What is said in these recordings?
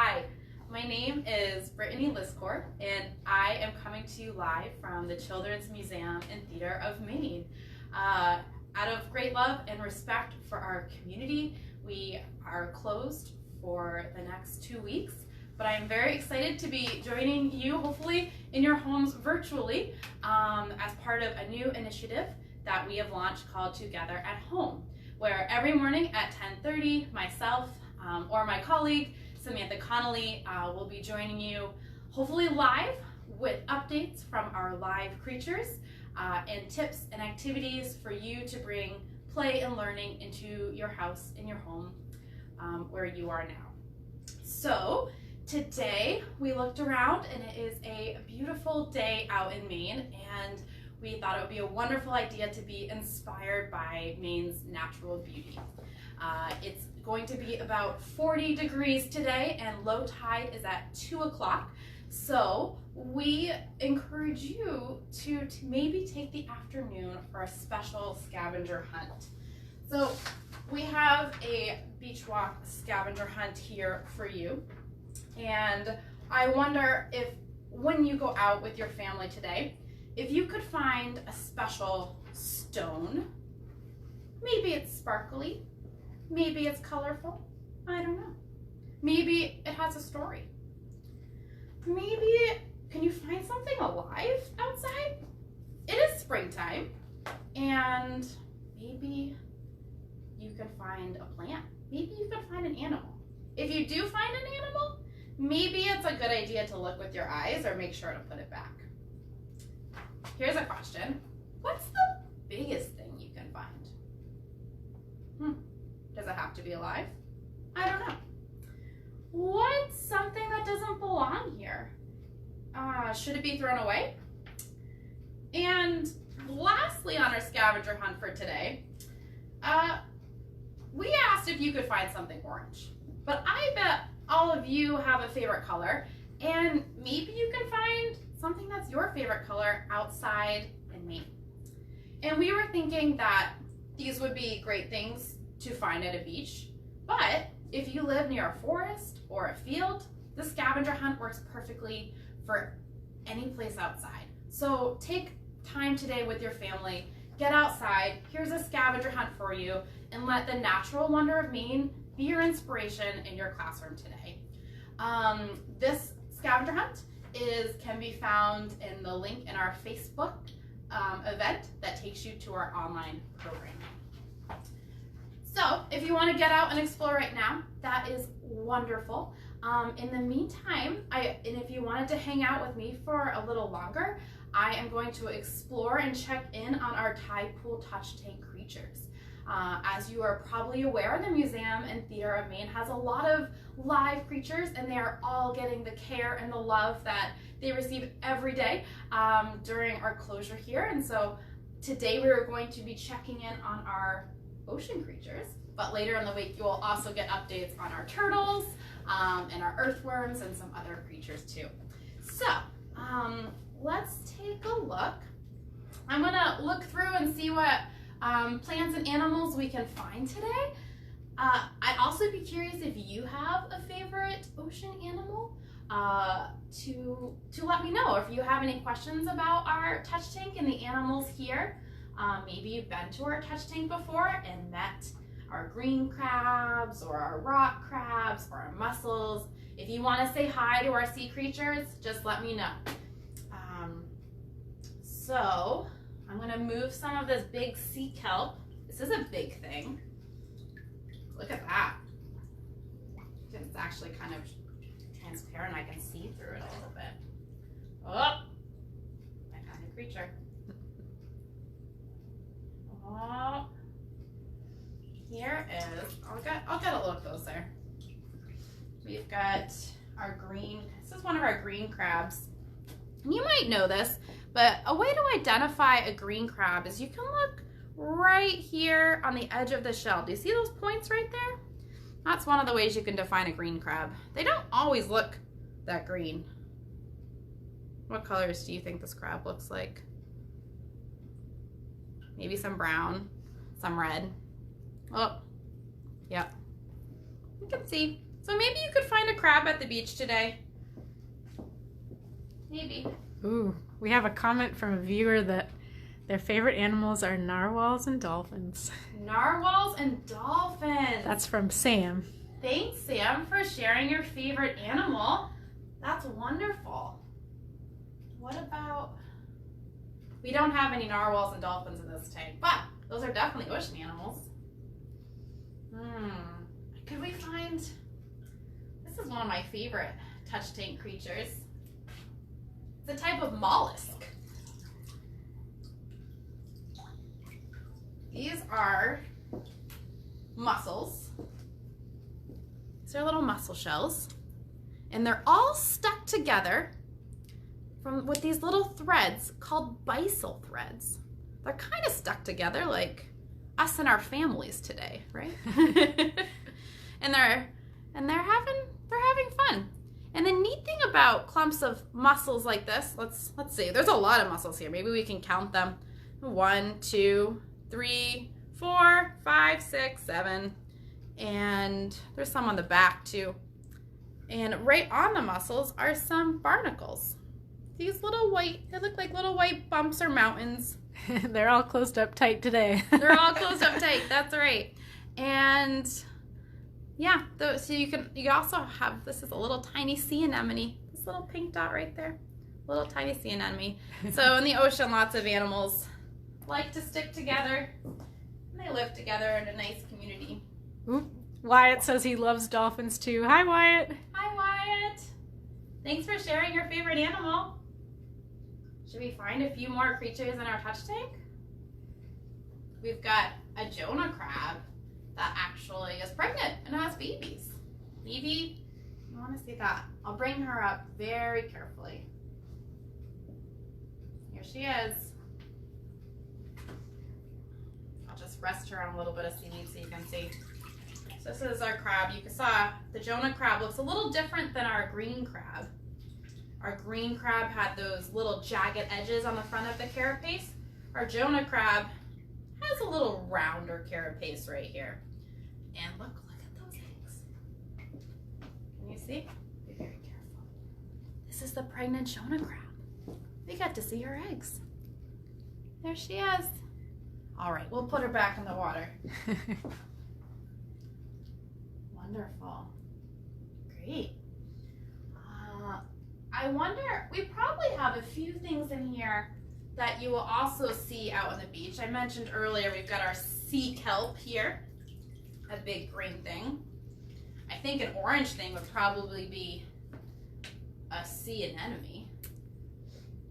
Hi, my name is Brittany Liscourt, and I am coming to you live from the Children's Museum and Theater of Maine. Out of great love and respect for our community, we are closed for the next 2 weeks, but I'm very excited to be joining you, hopefully in your homes virtually, as part of a new initiative that we have launched called Together at Home, where every morning at 10:30, myself or my colleague, Samantha Connolly, will be joining you, hopefully live, with updates from our live creatures and tips and activities for you to bring play and learning into your house, in your home, where you are now. So today we looked around and it is a beautiful day out in Maine, and we thought it would be a wonderful idea to be inspired by Maine's natural beauty. It's going to be about 40 degrees today, and low tide is at 2 o'clock. So we encourage you to maybe take the afternoon for a special scavenger hunt. So we have a beach walk scavenger hunt here for you. And I wonder if when you go out with your family today, if you could find a special stone. Maybe it's sparkly, maybe it's colorful, I don't know. Maybe it has a story. Maybe, can you find something alive outside? It is springtime, and maybe you can find a plant. Maybe you can find an animal. If you do find an animal, maybe it's a good idea to look with your eyes or make sure to put it back. Here's a question. What's the biggest thing you can find? Does it have to be alive? I don't know. What's something that doesn't belong here? Should it be thrown away? And lastly on our scavenger hunt for today, we asked if you could find something orange. But I bet all of you have a favorite color, and maybe you can find something that's your favorite color outside in Maine. And we were thinking that these would be great things to find at a beach, but if you live near a forest or a field, the scavenger hunt works perfectly for any place outside. So take time today with your family, get outside, here's a scavenger hunt for you, and let the natural wonder of Maine be your inspiration in your classroom today. This scavenger hunt can be found in the link in our Facebook event that takes you to our online program. So if you want to get out and explore right now, that is wonderful. In the meantime, and if you wanted to hang out with me for a little longer, I am going to explore and check in on our tide pool touch tank creatures. As you are probably aware, the Museum and Theater of Maine has a lot of live creatures, and they are all getting the care and the love that they receive every day during our closure here. And so today we are going to be checking in on our ocean creatures, but later in the week you will also get updates on our turtles and our earthworms and some other creatures too. So let's take a look. I'm gonna look through and see what plants and animals we can find today. I'd also be curious if you have a favorite ocean animal to let me know. If you have any questions about our touch tank and the animals here. Maybe you've been to our touch tank before and met our green crabs or our rock crabs or our mussels. If you want to say hi to our sea creatures, just let me know. So I'm going to move some of this big sea kelp. This is a big thing. Look at that. It's actually kind of transparent. I can see through it a little bit. Oh, my kind of creature. Oh, here is, I'll get a little closer. We've got our green, this is one of our green crabs. And you might know this, but a way to identify a green crab is you can look right here on the edge of the shell. Do you see those points right there? That's one of the ways you can define a green crab. They don't always look that green. What colors do you think this crab looks like? Maybe some brown, some red. Oh, yep. You can see. So maybe you could find a crab at the beach today. Maybe. Ooh, we have a comment from a viewer that their favorite animals are narwhals and dolphins. Narwhals and dolphins. That's from Sam. Thanks, Sam, for sharing your favorite animal. That's wonderful. What about... We don't have any narwhals and dolphins in this tank, but those are definitely ocean animals. Could we find... This is one of my favorite touch tank creatures. It's a type of mollusk. These are mussels. These are little mussel shells. And they're all stuck together with these little threads called byssal threads. They're kind of stuck together like us and our families today, right? and they're having fun. And the neat thing about clumps of mussels like this, let's see. There's a lot of mussels here. Maybe we can count them. 1, 2, 3, 4, 5, 6, 7. And there's some on the back too. And right on the mussels are some barnacles. These little white, they look like little white bumps or mountains. They're all closed up tight today. They're all closed up tight, that's right. And yeah, so you also have, this is a little tiny sea anemone. This little pink dot right there. Little tiny sea anemone. So in the ocean, lots of animals like to stick together. And they live together in a nice community. Oop. Wyatt says he loves dolphins too. Hi, Wyatt. Hi, Wyatt. Thanks for sharing your favorite animal. Should we find a few more creatures in our touch tank? We've got a Jonah crab that actually is pregnant and has babies. Maybe you want to see that. I'll bring her up very carefully. Here she is. I'll just rest her on a little bit of seaweed so you can see. So this is our crab. You saw the Jonah crab looks a little different than our green crab. Our green crab had those little jagged edges on the front of the carapace. Our Jonah crab has a little rounder carapace right here. And look at those eggs. Can you see? Be very careful. This is the pregnant Jonah crab. We got to see her eggs. There she is. All right, we'll put her back in the water. Wonderful. Great. I wonder, we probably have a few things in here that you will also see out on the beach. I mentioned earlier we've got our sea kelp here, a big green thing. I think an orange thing would probably be a sea anemone.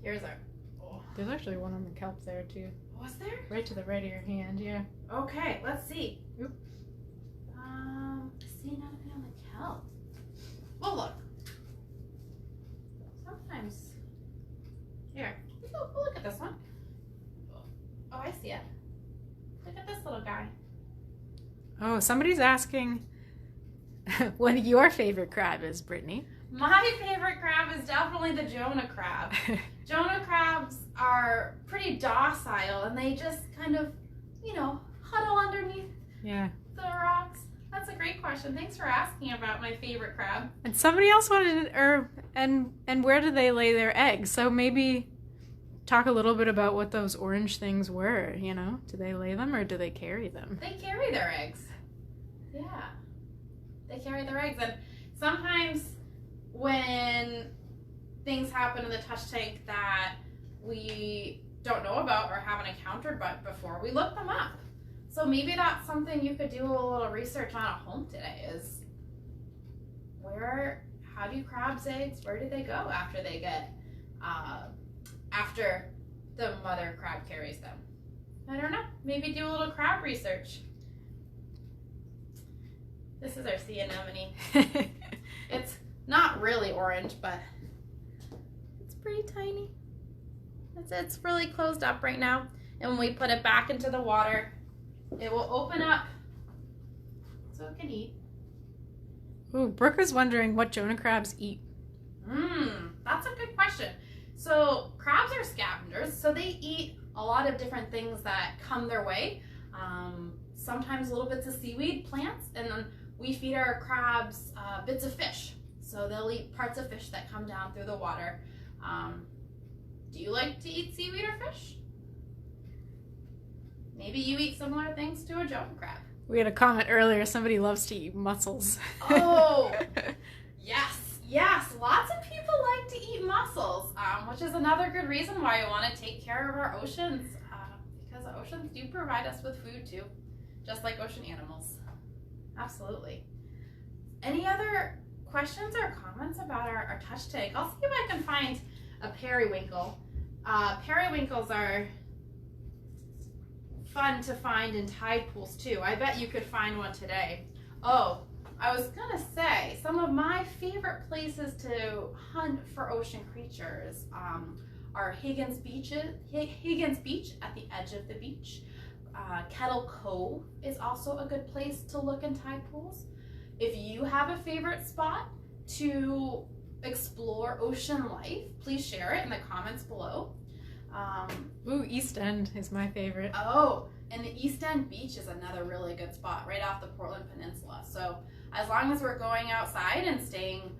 Here's our... Oh. There's actually one on the kelp there too. Was there? Right to the right of your hand, yeah. Okay, let's see. Oop. Sea anemone on the kelp. Well, look. Sometimes. Here, we'll look at this one. Oh, I see it. Look at this little guy. Oh, somebody's asking what your favorite crab is, Brittany. My favorite crab is definitely the Jonah crab. Jonah crabs are pretty docile and they just kind of, huddle underneath the rocks. That's a great question. Thanks for asking about my favorite crab. And somebody else wanted, and where do they lay their eggs? So maybe talk a little bit about what those orange things were, Do they lay them or do they carry them? They carry their eggs. Yeah. They carry their eggs. And sometimes when things happen in the touch tank that we don't know about or haven't encountered before, we look them up. So maybe that's something you could do a little research on at home today is how do crabs' eggs, where do they go after they get, after the mother crab carries them? I don't know. Maybe do a little crab research. This is our sea anemone. It's not really orange, but it's pretty tiny. It's really closed up right now. And when we put it back into the water, it will open up so it can eat. Ooh, Brooke is wondering what Jonah crabs eat. That's a good question. So crabs are scavengers, so they eat a lot of different things that come their way. Sometimes little bits of seaweed, plants, and then we feed our crabs bits of fish. So they'll eat parts of fish that come down through the water. Do you like to eat seaweed or fish? Maybe you eat similar things to a Jonah crab. We had a comment earlier, somebody loves to eat mussels. Oh, yes, lots of people like to eat mussels, which is another good reason why we want to take care of our oceans, because the oceans do provide us with food too, just like ocean animals. Absolutely. Any other questions or comments about our touch tank? I'll see if I can find a periwinkle. Periwinkles are fun to find in tide pools too. I bet you could find one today. Oh, I was gonna say, some of my favorite places to hunt for ocean creatures are Higgins Beach at the edge of the beach. Kettle Cove is also a good place to look in tide pools. If you have a favorite spot to explore ocean life, please share it in the comments below. Ooh, East End is my favorite. Oh, and the East End Beach is another really good spot right off the Portland Peninsula. So as long as we're going outside and staying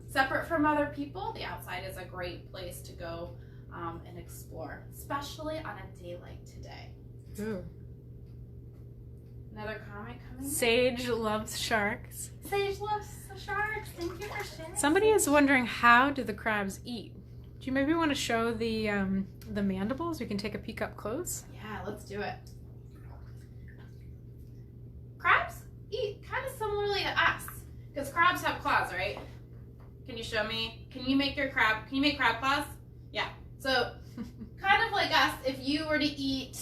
separate from other people, the outside is a great place to go and explore, especially on a day like today. Ooh. Another comment coming? Sage loves sharks. Sage loves the sharks. Thank you for sharing. Somebody is wondering, how do the crabs eat? Do you maybe want to show the mandibles? We can take a peek up close. Yeah, let's do it. Crabs eat kind of similarly to us, because crabs have claws, right? Can you show me? Can you make crab claws? Yeah. So kind of like us, if you were to eat,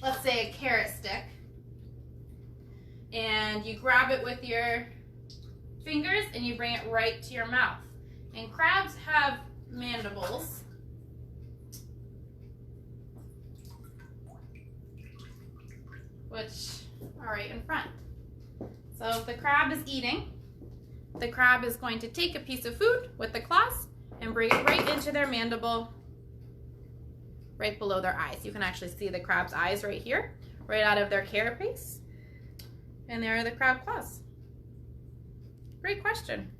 let's say a carrot stick, and you grab it with your fingers and you bring it right to your mouth. And crabs have mandibles. Which are right in front. So if the crab is eating, the crab is going to take a piece of food with the claws and bring it right into their mandible, right below their eyes. You can actually see the crab's eyes right here, right out of their carapace. And there are the crab claws. Great question.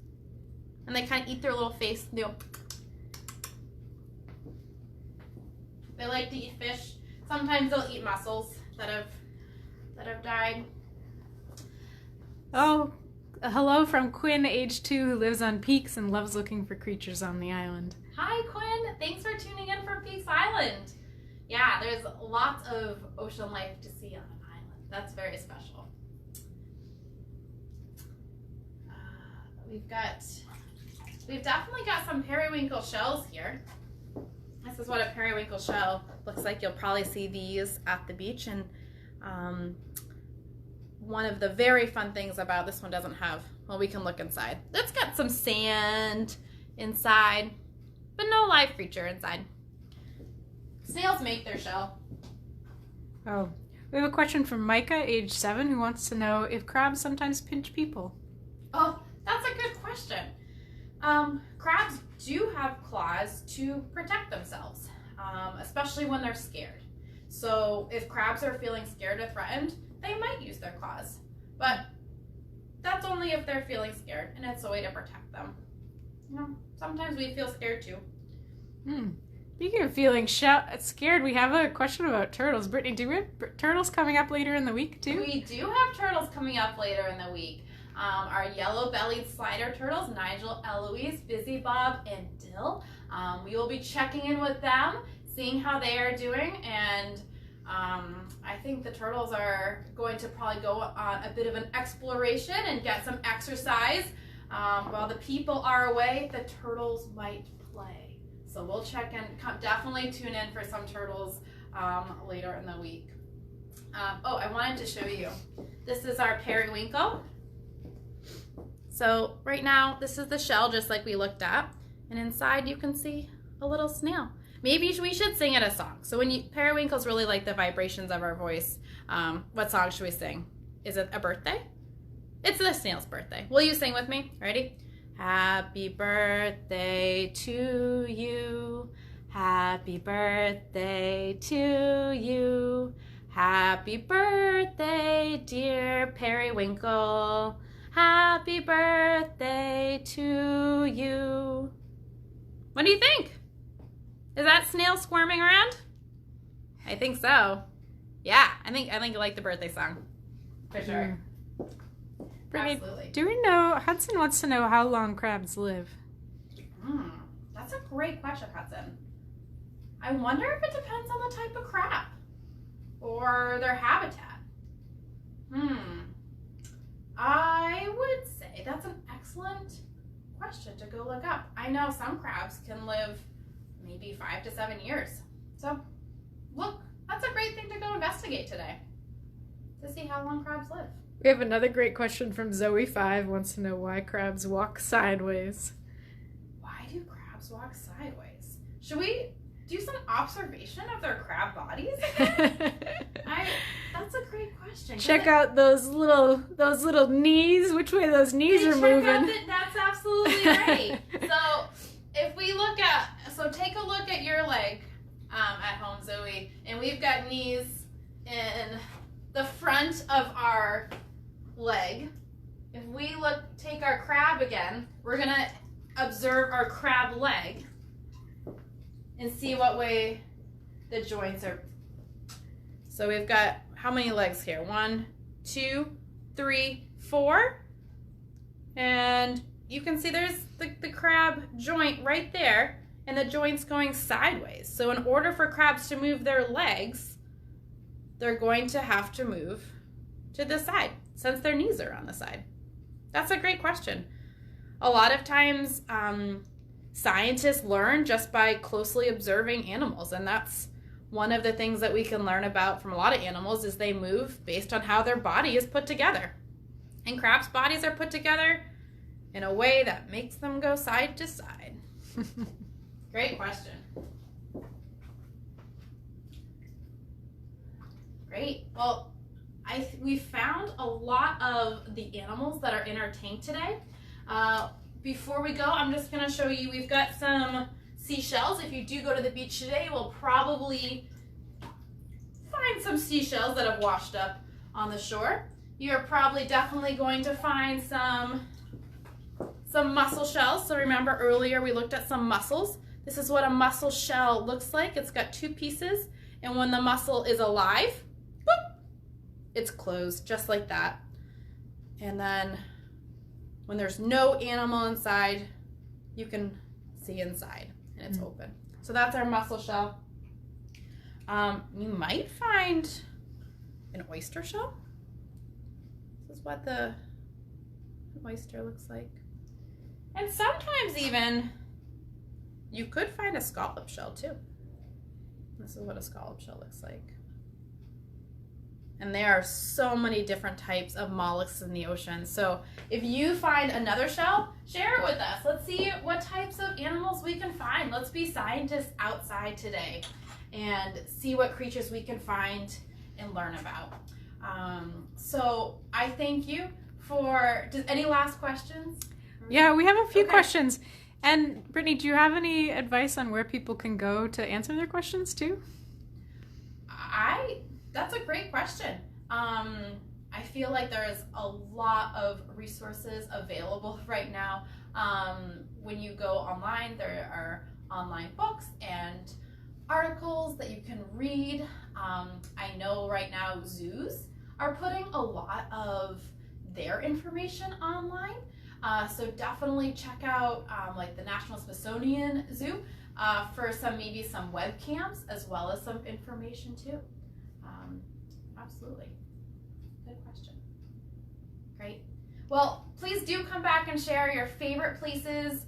And they kind of eat their little face. They like to eat fish. Sometimes they'll eat mussels that have died. Oh, hello from Quinn, age 2, who lives on Peaks and loves looking for creatures on the island. Hi, Quinn. Thanks for tuning in from Peaks Island. Yeah, there's lots of ocean life to see on an island. That's very special. We've definitely got some periwinkle shells here. This is what a periwinkle shell looks like. You'll probably see these at the beach. And one of the very fun things about this one doesn't have, well, we can look inside. It's got some sand inside, but no live creature inside. Snails make their shell. Oh, we have a question from Micah, age 7, who wants to know if crabs sometimes pinch people. Oh, that's a good question. Crabs do have claws to protect themselves, especially when they're scared. So if crabs are feeling scared or threatened, they might use their claws. But that's only if they're feeling scared, and it's a way to protect them. You know, sometimes we feel scared too. Speaking of feeling scared, we have a question about turtles. Brittany, do we have turtles coming up later in the week too? We do have turtles coming up later in the week. Our yellow-bellied slider turtles, Nigel, Eloise, Busy Bob, and Dill. We will be checking in with them, seeing how they are doing, and I think the turtles are going to probably go on a bit of an exploration and get some exercise. While the people are away, the turtles might play. So we'll check in, definitely tune in for some turtles later in the week. Oh, I wanted to show you. This is our periwinkle. So right now, this is the shell just like we looked at. And inside you can see a little snail. Maybe we should sing it a song. So when periwinkles really like the vibrations of our voice, what song should we sing? Is it a birthday? It's the snail's birthday. Will you sing with me? Ready? Happy birthday to you. Happy birthday to you. Happy birthday, dear Periwinkle. Happy birthday to you. What do you think? Is that snail squirming around? I think so. Yeah, I think you like the birthday song. For sure. Brittany, Absolutely. do we know, Hudson wants to know how long crabs live. That's a great question, Hudson. I wonder if it depends on the type of crab or their habitat. I would say that's an excellent question to go look up. I know some crabs can live maybe 5 to 7 years. So, look, that's a great thing to go investigate today to see how long crabs live. We have another great question from Zoe5, wants to know why crabs walk sideways. Why do crabs walk sideways? Should we do some observation of their crab bodies again? That's a great question. Check out those little knees. Which way those knees are moving? That's absolutely right. So if we take a look at your leg at home, Zoe, and we've got knees in the front of our leg. If we take our crab again, we're gonna observe our crab leg and see what way the joints are. So we've got how many legs here? 1, 2, 3, 4. And you can see there's the crab joint right there, and the joint's going sideways. So in order for crabs to move their legs, they're going to have to move to the side since their knees are on the side. That's a great question. A lot of times, scientists learn just by closely observing animals, and that's one of the things that we can learn about from a lot of animals is they move based on how their body is put together. And crabs' bodies are put together in a way that makes them go side to side. Great question. Great. Well, we found a lot of the animals that are in our tank today. Before we go, I'm just going to show you, we've got some seashells. If you do go to the beach today, you will probably find some seashells that have washed up on the shore. You're probably definitely going to find some mussel shells. So remember earlier we looked at some mussels. This is what a mussel shell looks like. It's got 2 pieces, and when the mussel is alive, boop, it's closed just like that. And then when there's no animal inside, you can see inside and it's open. So that's our mussel shell. You might find an oyster shell. This is what the oyster looks like. And sometimes even you could find a scallop shell too. This is what a scallop shell looks like. And there are so many different types of mollusks in the ocean. So if you find another shell, share it with us. Let's see what types of animals we can find. Let's be scientists outside today and see what creatures we can find and learn about. So I thank you for, any last questions? Yeah, we have a few questions. And Brittany, do you have any advice on where people can go to answer their questions too? That's a great question. I feel like there is a lot of resources available right now. When you go online, there are online books and articles that you can read. I know right now zoos are putting a lot of their information online. So definitely check out like the National Smithsonian Zoo for maybe some webcams as well as some information too. Absolutely. Good question. Great. Well, please do come back and share your favorite places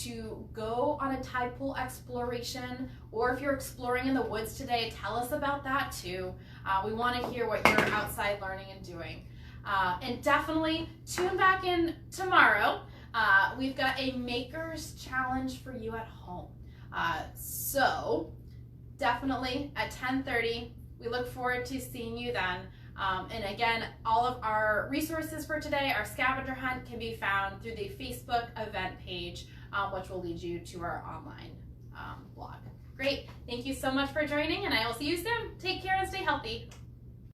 to go on a tide pool exploration, or if you're exploring in the woods today, tell us about that too. We want to hear what you're outside learning and doing. And definitely tune back in tomorrow. We've got a maker's challenge for you at home. So definitely at 10:30, we look forward to seeing you then. And again, all of our resources for today, our scavenger hunt, can be found through the Facebook event page, which will lead you to our online blog. Great. Great. Thank you so much for joining, and I will see you soon. Take care and stay healthy.